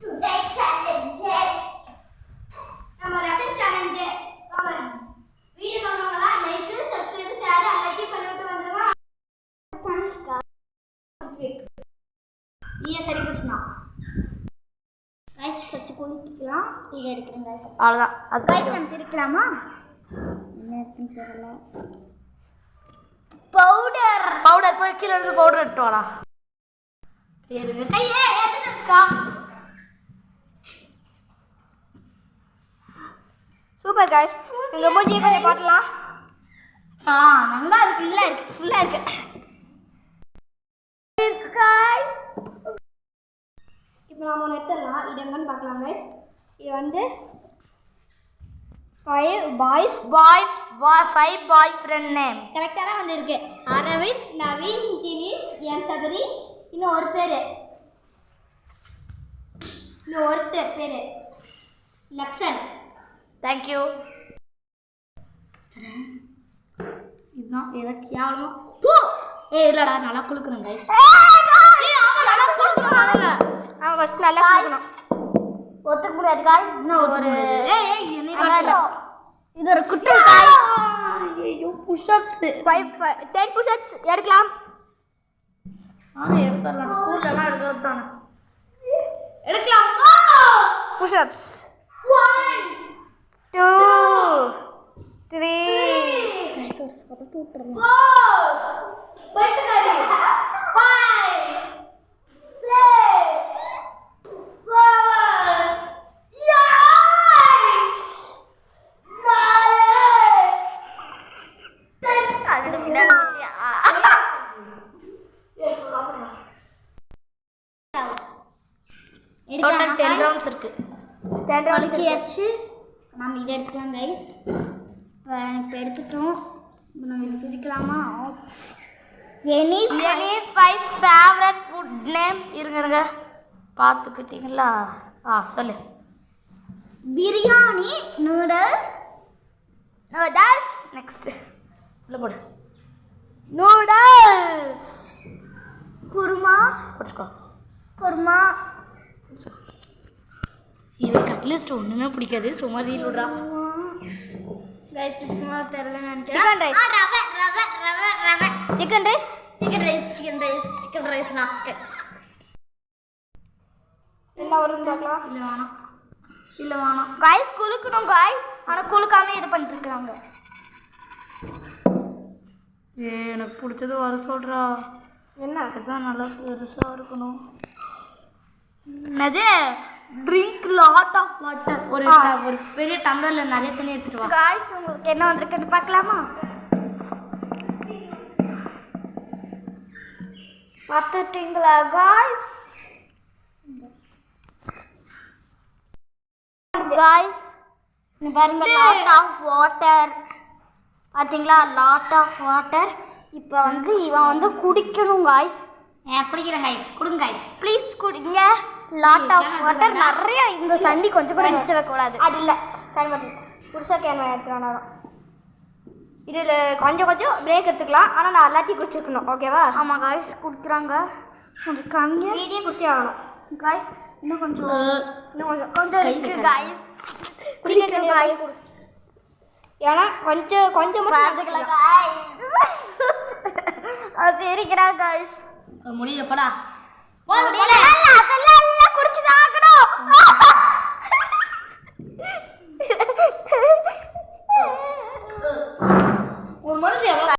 today challenge நம்ம ரெண்டு challenge நம்ம வீடியோ பார்க்கறவங்களா லைக் சப்ஸ்கிரைப் ஷேர் எல்லாத்தையும் பண்ணிட்டு வந்துருவா தனுஷ்கா சரி கிருஷ்ணா கைஸ் ஃபர்ஸ்ட் குளிக்கலாம் இத எடுக்கறேன் அவ்வளவுதான் அது கைஸ் நம்ம இருக்கலாமா என்ன இருக்குன்னு தெரியல பவுடர் போய் கீழ இருந்து பவுடர் எடுத்து வாடா ஏறுங்க கையே எடுத்து தனுஷ்கா சூப்பர் गाइस எங்க மூஞ்சியை கொஞ்சம் காட்டலாம் நல்லா இருக்கு இல்ல இருக்கு ஃபுல்லா இருக்கு गाइस இப்போ நாம எடுத்துடலாம் இது என்னன்னு பார்க்கலாம் गाइस இது வந்து 5 பாய்ஃப்ரெண்ட் நேம் கரெக்ட்டா தான் வந்திருக்கு அரவிந்த் நவீன் ஜினிஷ் என் சபரி இன்னும் ஒரு பேரு லக்ஷன் थैंक यू இதுதான் ஏதோ கேவலமா இல்லடா நல்லா குளுக்குறேன் गाइस நல்லா குடுக்குறாங்க ஆமா ஃபர்ஸ்ட் நல்லா குளுக்கணும் ஒத்துக்க முடியாது गाइस இன்னும் ஒரு என்னை காட்டு இது ஒரு குட்டி गाइस ஐயோ புஷ் அப்ஸ் 10 புஷ் அப்ஸ் எடுக்கலாம் எடுத்துறலாம் ஸ்கூல்ல எல்லாம் எடுத்துறானே எடுக்கலாம் புஷ் அப்ஸ் 1 2 3 டோட்டல் 10 ரவுண்ட்ஸ் இருக்கு 10 ரவுண்ட்ஸ் ஆச்சு நம்ம இதை எடுத்துக்கலாம் गाइस இப்போ எடுத்துட்டோம் இப்போ நம்ம இது பிரிக்கலாமா எனி 5 ஃபேவரட் ஃபுட் நேம் இருங்க பார்த்துக்கிட்டீங்களா சொல்லு பிரியாணி நூடுல்ஸ் நெக்ஸ்ட் உள்ள போடு நூடுல்ஸ் குருமா போட்டுக்கோ இவனுக்கு அட்லீஸ்ட் ஒன்றுமே பிடிக்காது சும்மா ரீல் விடுறா गाइस சும்மா தெரியல சிக்கன் ரைஸ் ரவை சிக்கன் ரைஸ் லாஸ்ட் எல்லாம் வரும்னு பார்க்கலாம் இல்ல வேணாம் காய்ஸ் குளுக்கணும் காய்ஸ் ஆனால் குளுக்காம இது பண்ணிட்டு இருக்காங்க எனக்கு பிடிச்சது வர சொல்கிறா என்ன அதுதான் நல்லா பெருசாக இருக்கணும் என்னது ட்ரிங்க் லாட் ஆஃப் வாட்டர் ஒரு பெரிய டம்ளரில் நிறைய தண்ணி எடுத்துட்டு வா गाइस உங்களுக்கு என்ன வந்திருக்குன்னு பார்க்கலாமா பார்த்துட்டீங்களா गाइस நீ பாருங்க லாட் ஆஃப் வாட்டர் பார்த்தீங்களா லாட் ஆஃப் வாட்டர் இப்போ வந்து இவன் வந்து குடிக்கணும் गाइस குடிக்கிறேன் காய்ஸ் கொடுங்க காய்ஸ் ப்ளீஸ் குடிங்க லாட் ஆஃப் வாட்டர் நிறைய இந்த தண்ணி கொஞ்சம் கூட மிச்சம் வைக்கக்கூடாது அது இல்லை கேன் பாட்டில் புதுசாக கேன் எடுத்துகிட்டு இதில் கொஞ்சம் பிரேக் எடுத்துக்கலாம் ஆனால் நான் எல்லாத்தையும் குடிச்சிருக்கணும் ஓகேவா ஆமாம் गाइस குடிக்கிறாங்க குடிக்காங்க மீதியே குடிச்சே ஆகணும் गाइस இன்னும் கொஞ்சம் இருக்கு गाइस குடிக்க गाइस ஏன்னா கொஞ்சம் பாத்துக்கல गाइस அது இருக்கிறாங்க गाइस முடியலப்படா அதெல்லாம் எல்லாம் குடிச்சுதான் ஆகணும் ஒரு மனுஷன் எவ்வளோ